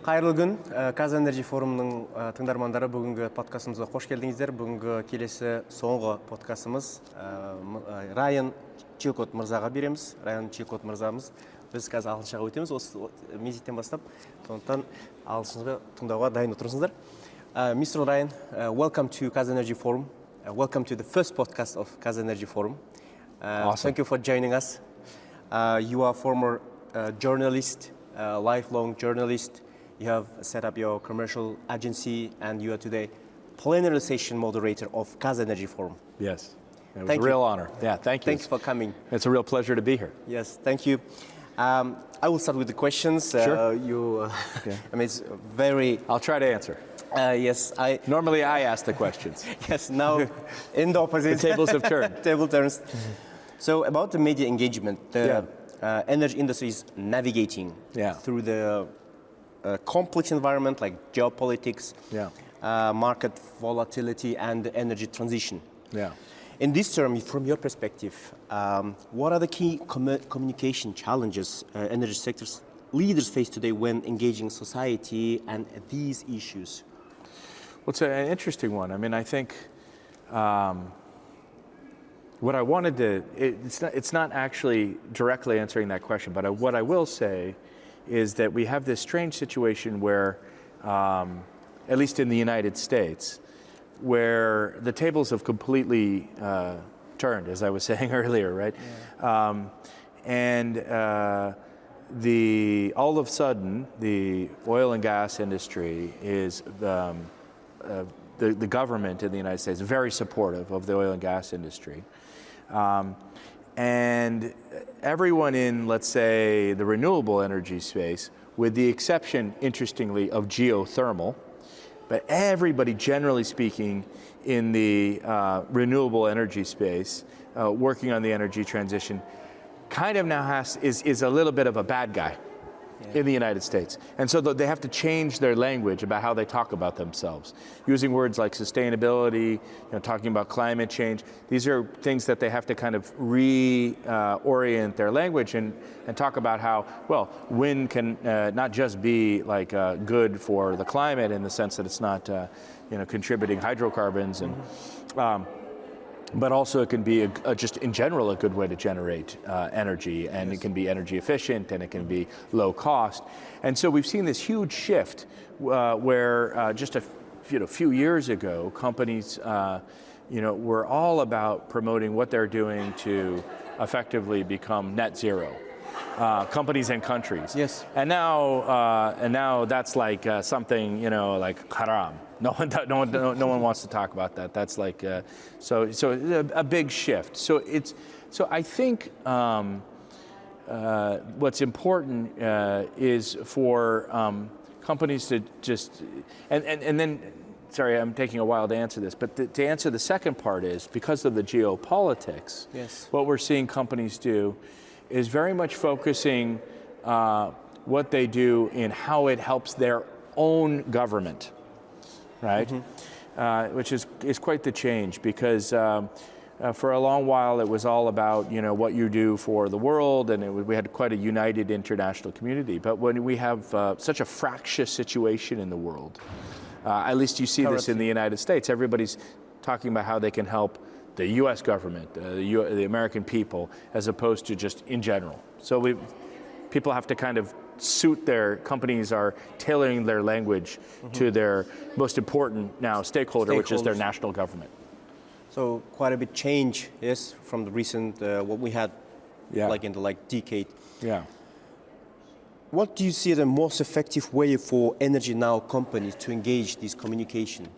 Қайырлы күн, KEW Energy форумның тыңдармандары, бүгінгі подкастымызға қош келдіңіздер. Бүгінгі келесі соңғы подкастымыз Райан Чилкот мырзаға береміз. Райан Чилкот мырзамыз, біз қазір ағылшыншаға өтеміз, осы мезеттен бастап. Сондықтан ағылшыншаға тыңдауға дайын отырсыңыздар. Mr. Ryan, welcome to KEW Energy Forum. Welcome to the first podcast of KEW Energy Forum. Awesome. Thank you for joining us. You are a former journalist, lifelong journalist. You have set up your commercial agency, and you are today plenary session moderator of KEW Energy Forum. Yes, it was a real honor. Yeah, thank you. Thanks for coming. It's a real pleasure to be here. Yes, thank you. I will start with the questions. Sure. I mean, it's very... I'll try to answer. Yes, Normally I ask the questions. Yes, now in the opposite. The tables have turned. Table turns. So about the media engagement, the energy industry is navigating through the complex environment like geopolitics, market volatility, and the energy transition. Yeah. In this term, from your perspective, what are the key communication challenges energy sectors leaders face today when engaging society and these issues? Well, it's an interesting one. I mean, I think what I wanted to, it's not actually directly answering that question, but what I will say is that we have this strange situation where, at least in the United States, where the tables have completely turned, as I was saying earlier, right? Yeah. All of a sudden, the oil and gas industry is, the government in the United States is very supportive of the oil and gas industry. And everyone in, let's say, the renewable energy space, with the exception, interestingly, of geothermal, but everybody, generally speaking, in the renewable energy space, working on the energy transition, kind of now is a little bit of a bad guy in the United States. And so they have to change their language about how they talk about themselves, using words like sustainability, talking about climate change. These are things that they have to kind of reorient their language and talk about how, well, wind can not just be like good for the climate in the sense that it's not contributing hydrocarbons and but also it can be just in general a good way to generate energy, and it can be energy efficient, and it can be low cost. And so we've seen this huge shift where just a few years ago, companies were all about promoting what they're doing to effectively become net zero. Companies and countries. Yes. And now that's like something like haram. No one wants to talk about that. That's like so a big shift. So I think what's important is for companies to just and then. Sorry, I'm taking a while to answer this, but to answer the second part is because of the geopolitics. Yes. What we're seeing companies do is very much focusing what they do in how it helps their own government, right? Mm-hmm. Which is quite the change, because for a long while it was all about what you do for the world, and we had quite a united international community. But when we have such a fractious situation in the world, at least you see this in the United States, everybody's talking about how they can help the U.S. government, the American people, as opposed to just in general. So people have to kind of their companies are tailoring their language to their most important now stakeholder, which is their national government. So quite a bit change, yes, from the recent, what we had like in the decade. Yeah. What do you see the most effective way for energy now companies to engage this communication?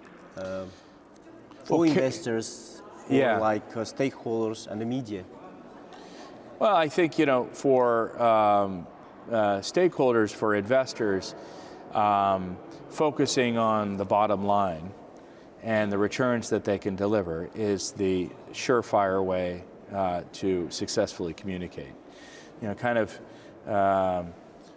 For investors, for stakeholders and the media? Well, I think, for stakeholders, for investors, focusing on the bottom line and the returns that they can deliver is the surefire way to successfully communicate. Kind of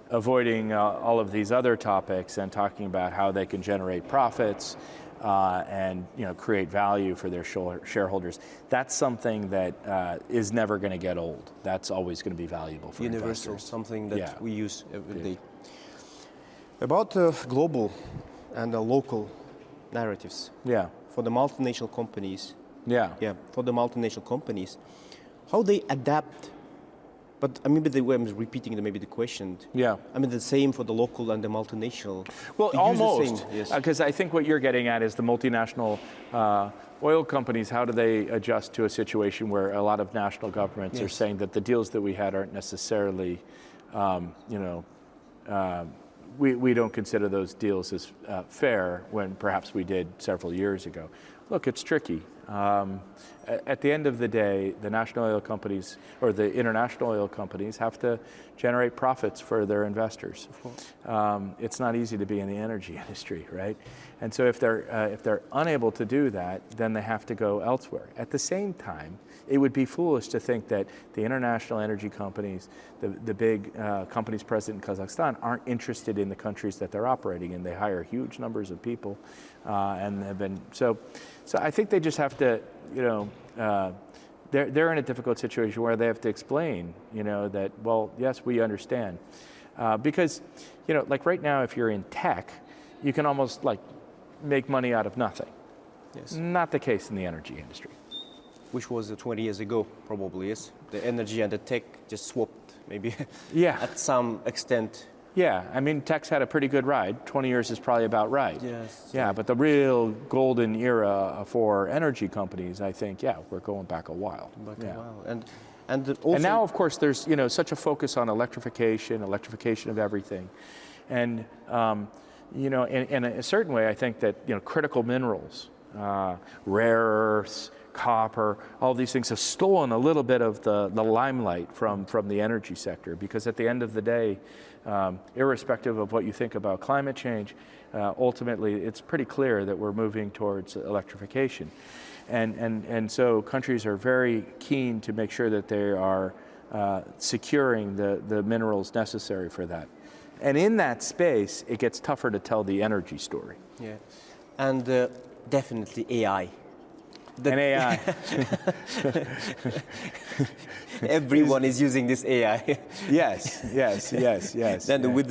avoiding all of these other topics and talking about how they can generate profits and create value for their shareholders. That's something that is never going to get old. That's always going to be valuable for universal, investors. Something that we use every day. About global and local narratives. Yeah. For the multinational companies. Yeah. Yeah, for the multinational companies, how they adapt. But maybe the way I'm repeating maybe the question. Yeah. I mean the same for the local and the multinational. Well, They use the almost, same, yes. because I think what you're getting at is the multinational oil companies, how do they adjust to a situation where a lot of national governments are Yes. saying that the deals that we had aren't necessarily, we don't consider those deals as fair when perhaps we did several years ago. Look, it's tricky. At the end of the day, the national oil companies or the international oil companies have to generate profits for their investors. It's not easy to be in the energy industry, right? And so if they're unable to do that, then they have to go elsewhere. At the same time, it would be foolish to think that the international energy companies, the big companies present in Kazakhstan, aren't interested in the countries that they're operating in. They hire huge numbers of people, and have been so. I think they just have to, they're in a difficult situation where they have to explain, that, well, yes, we understand. Because, like right now, if you're in tech, you can almost like make money out of nothing. Yes. Not the case in the energy industry. Which was 20 years ago, probably, yes. The energy and the tech just swapped, maybe. Yeah. At some extent. Yeah, I mean, tech's had a pretty good ride. 20 years is probably about right. Yes. Yeah, but the real golden era for energy companies, I think, yeah, we're going back a while. Back yeah. a while. And also, And now, of course, there's such a focus on electrification of everything, and in a certain way, I think that critical minerals, rare earths, copper, all these things have stolen a little bit of the limelight from the energy sector, because at the end of the day, irrespective of what you think about climate change, ultimately it's pretty clear that we're moving towards electrification. And so countries are very keen to make sure that they are securing the minerals necessary for that. And in that space, it gets tougher to tell the energy story. Yeah, and definitely AI. And AI. Everyone is using this AI. Yes. Then with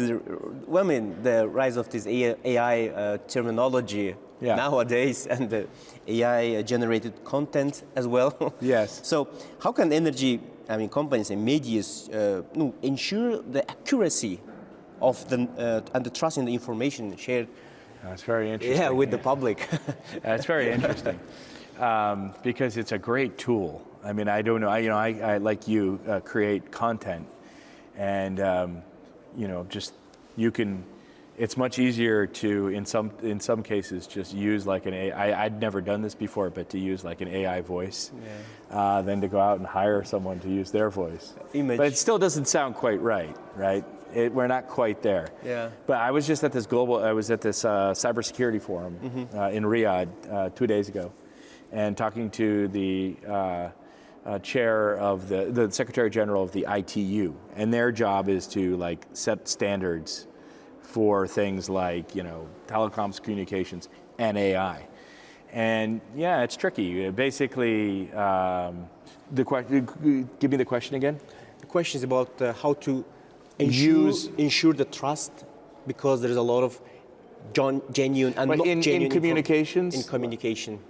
the rise of this AI terminology nowadays, and the AI generated content as well. Yes. So how can companies and media ensure the accuracy of and the trust in the information shared? That's very interesting. Yeah, with the public. That's very interesting. Because it's a great tool. I mean, I don't know. I like you create content, and just you can. It's much easier to in some cases just use like an AI. I'd never done this before, but to use like an AI voice, than to go out and hire someone to use their voice. Image. But it still doesn't sound quite right. We're not quite there. Yeah. But I was just at this cybersecurity forum in Riyadh 2 days ago, and talking to the chair of the Secretary General of the ITU, and their job is to like set standards for things like telecoms, communications, and AI. And yeah, it's tricky. Basically, give me the question again. The question is about how to ensure the trust, because there is a lot of genuine and not genuine in communications. In communication,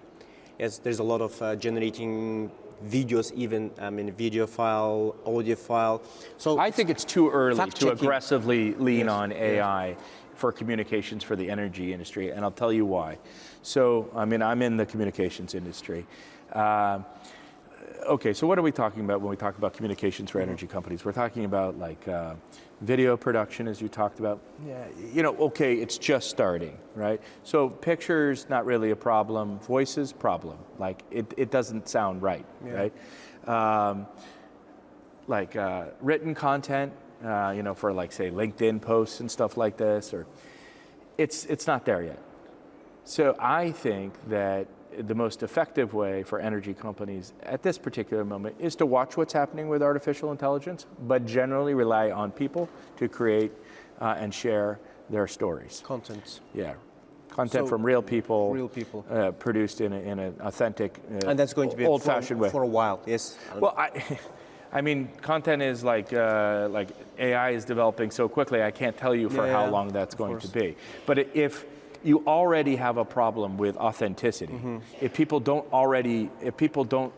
yes, there's a lot of generating videos, even video file, audio file. So I think it's too early to fact-checking. aggressively lean on AI for communications for the energy industry, and I'll tell you why. So, I'm in the communications industry. Okay, so what are we talking about when we talk about communications for energy companies? We're talking about like video production, as you talked about. Yeah, okay, it's just starting, right? So pictures, not really a problem. Voices, problem. Like it doesn't sound right, right? Written content, for like say LinkedIn posts and stuff like this, or it's not there yet. So I think that the most effective way for energy companies at this particular moment is to watch what's happening with artificial intelligence, but generally rely on people to create and share their stories. Content. Yeah. Content from real people. Real people. Produced in an authentic, and that's going to be old-fashioned way. For a while, yes. Well, I mean, content is like AI is developing so quickly, I can't tell you for how long that's going to be. But if you already have a problem with authenticity, if people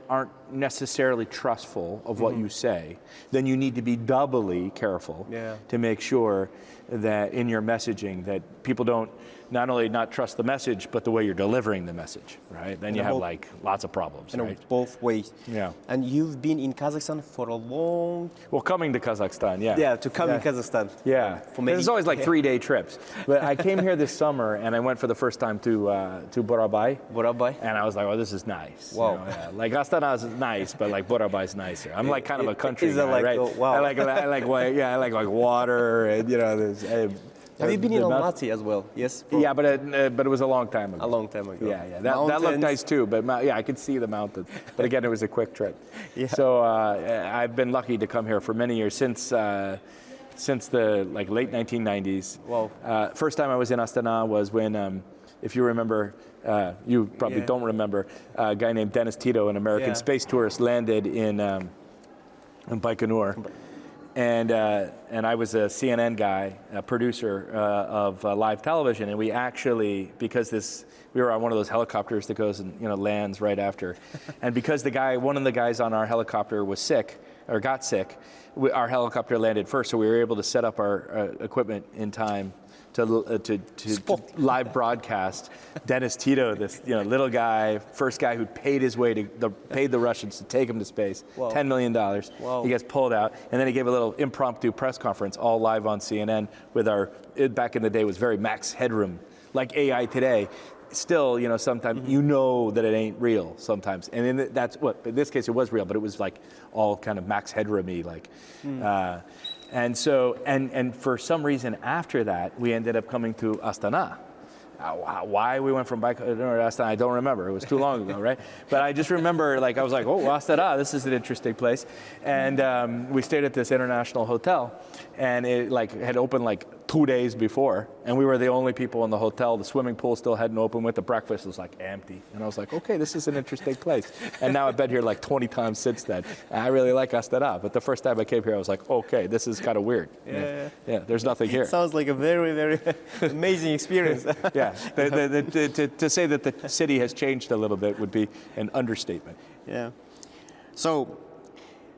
aren't necessarily trustful of what you say, then you need to be doubly careful to make sure that in your messaging that people don't not only not trust the message, but the way you're delivering the message, right? Then you have like lots of problems, right? Both ways. Yeah. And you've been in Kazakhstan for a long... Well, coming to Kazakhstan, yeah. Yeah, to come in Kazakhstan. Yeah. There's always like 3-day trips. But I came here this summer and I went for the first time to Borabay. Borabay? And I was like, oh, this is nice. Wow. You know, yeah. Like Astana is nice, but like Borabay is nicer. I'm like kind of a country guy, like, right? Oh, wow. I like like water and you know, have you been in Almaty as well? Yes? Yeah, but it was a long time ago. A long time ago. Yeah. That looked nice too, but yeah, I could see the mountains. But again, it was a quick trip. Yeah. So I've been lucky to come here for many years, since the like late 1990s. Wow. First time I was in Astana was when, if you remember, you probably don't remember, a guy named Dennis Tito, an American space tourist, landed in Baikonur. And I was a CNN guy, a producer of live television, and we actually, because we were on one of those helicopters that goes and lands right after, and because one of the guys on our helicopter was sick or got sick, our helicopter landed first, so we were able to set up our equipment in time to live broadcast Dennis Tito, this little guy, first guy who paid the Russians to take him to space, $10 million. Wow. He gets pulled out, and then he gave a little impromptu press conference, all live on CNN with back in the day was very max headroom, like AI today. Still, sometimes that it ain't real sometimes, and in this case it was real, but it was like all kind of max headroom-y, like. And so, and for some reason after that, we ended up coming to Astana. Why we went from Baikonur to Astana, I don't remember. It was too long ago, right? But I just remember, I was like, oh, Astana, this is an interesting place. And we stayed at this international hotel, and it had opened 2 days before, and we were the only people in the hotel. The swimming pool still hadn't opened with. The breakfast was empty. And I was like, okay, this is an interesting place. And now I've been here 20 times since then. I really like Astana, but the first time I came here, I was like, okay, this is kind of weird. Yeah, there's nothing here. Sounds like a very, very amazing experience. Yeah, to say that the city has changed a little bit would be an understatement. Yeah. So,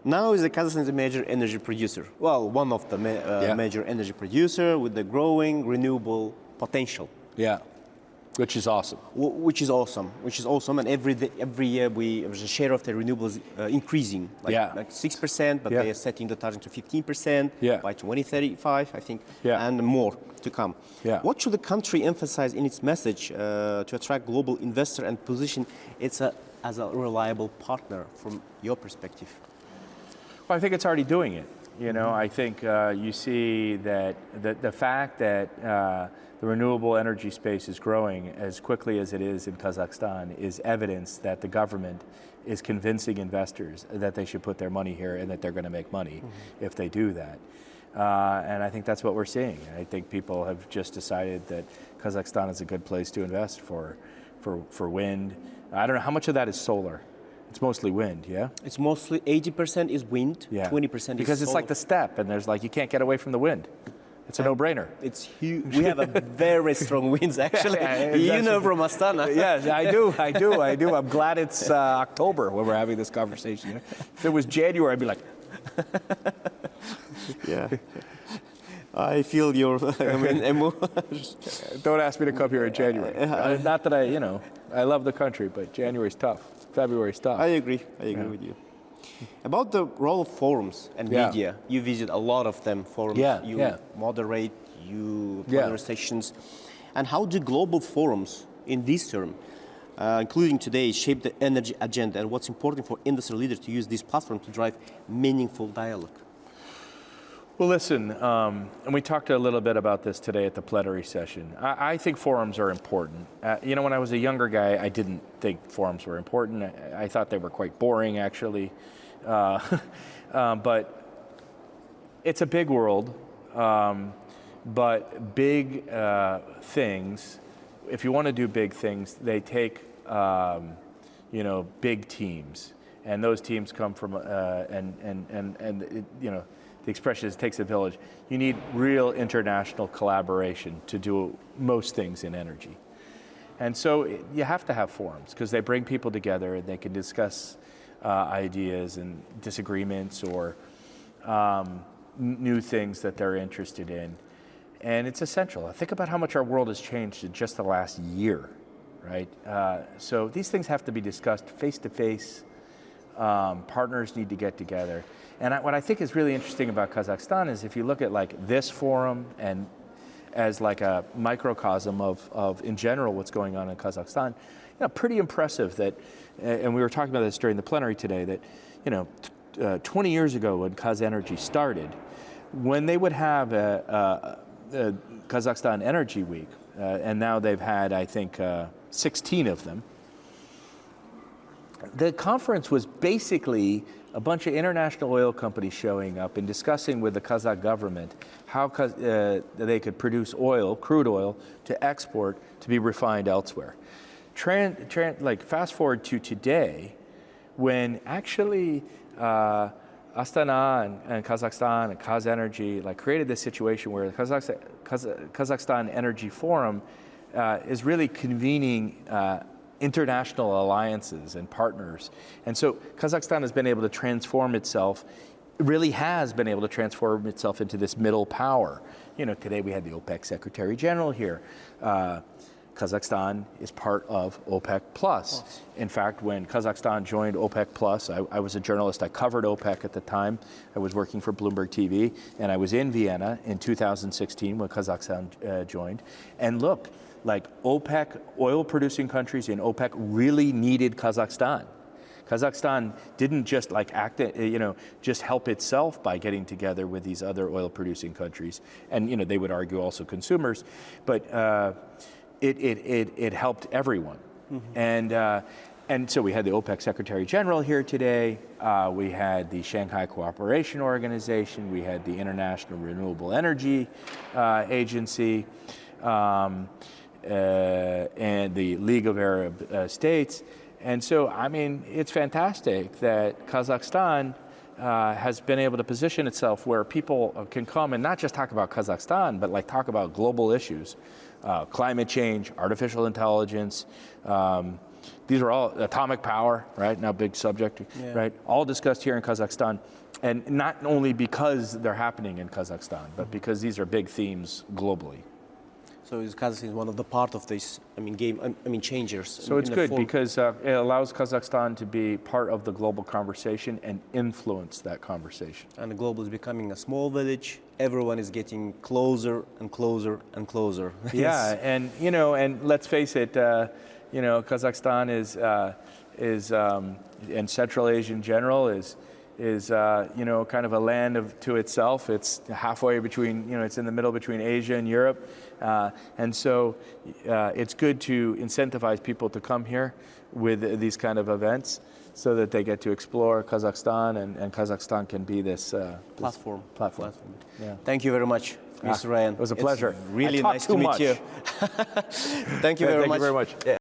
now is Kazakhstan a major energy producer. Well, one of the major energy producer with the growing renewable potential. Yeah. Which is awesome. Which is awesome. And every year the share of the renewables increasing, like 6%, but they are setting the target to 15% by 2035, I think, and more to come. Yeah. What should the country emphasize in its message to attract global investor and position it as a reliable partner from your perspective? Well, I think it's already doing it. I think you see that the fact that the renewable energy space is growing as quickly as it is in Kazakhstan is evidence that the government is convincing investors that they should put their money here and that they're going to make money if they do that. And I think that's what we're seeing. I think people have just decided that Kazakhstan is a good place to invest for wind. I don't know, how much of that is solar? It's mostly wind, yeah? It's mostly 80% is wind, 20% is solar. Because it's like the steppe, and there's you can't get away from the wind. It's a no-brainer. It's huge. We have a very strong winds, actually. From Astana. Yes, I do. I'm glad it's October when we're having this conversation. If it was January, I'd be like... Yeah. I feel your... Don't ask me to come here in January. Not that I love the country, but January's tough. February's tough. I agree with you. About the role of forums and media, you visit a lot of them, forums, you moderate, you plenary sessions. And how do global forums in this term, including today, shape the energy agenda, and what's important for industry leaders to use this platform to drive meaningful dialogue? Well, listen, and we talked a little bit about this today at the plenary session. I think forums are important. When I was a younger guy, I didn't think forums were important. I thought they were quite boring, actually. But it's a big world, but big things, if you want to do big things, they take, big teams. and those teams come from, the expression is, it takes a village. You need real international collaboration to do most things in energy. And so you have to have forums, because they bring people together and they can discuss ideas and disagreements or new things that they're interested in. And it's essential. Think about how much our world has changed in just the last year, right? So these things have to be discussed face to face. Partners need to get together. And what I think is really interesting about Kazakhstan is if you look at like this forum and as like a microcosm of in general what's going on in Kazakhstan, pretty impressive that, and we were talking about this during the plenary today, that 20 years ago when KazEnergy started, when they would have a Kazakhstan Energy Week, and now they've had, I think, 16 of them. The conference was basically a bunch of international oil companies showing up and discussing with the Kazakh government how they could produce oil, crude oil, to export to be refined elsewhere. Fast forward to today, when actually Astana and Kazakhstan and KazEnergy created this situation where the Kazakhstan Energy Forum is really convening international alliances and partners. And so Kazakhstan has been able to transform itself, really has been able to transform itself into this middle power. Today we had the OPEC Secretary General here. Kazakhstan is part of OPEC Plus. In fact, when Kazakhstan joined OPEC Plus, I was a journalist, I covered OPEC at the time. I was working for Bloomberg TV, and I was in Vienna in 2016 when Kazakhstan joined. And look, OPEC, oil-producing countries in OPEC really needed Kazakhstan. Kazakhstan didn't just just help itself by getting together with these other oil-producing countries, and they would argue also consumers, but it helped everyone. Mm-hmm. And so we had the OPEC Secretary General here today. We had the Shanghai Cooperation Organization. We had the International Renewable Energy Agency. And the League of Arab States. And so, it's fantastic that Kazakhstan has been able to position itself where people can come and not just talk about Kazakhstan, but talk about global issues, climate change, artificial intelligence. These are all atomic power, right? Now, big subject, right? All discussed here in Kazakhstan. And not only because they're happening in Kazakhstan, but because these are big themes globally. So Kazakhstan is one of the part of this, game changers. So it's good because it allows Kazakhstan to be part of the global conversation and influence that conversation. And the global is becoming a small village. Everyone is getting closer and closer and closer. Yeah, and and let's face it, Kazakhstan is and Central Asia in general is kind of a land to itself. It's halfway between, it's in the middle between Asia and Europe. And so it's good to incentivize people to come here with these kind of events so that they get to explore Kazakhstan and Kazakhstan can be this platform. Yeah. Thank you very much, Mr. Ryan. It was a pleasure. It's really nice to meet you. Thank you very much. Thank you very much. Yeah.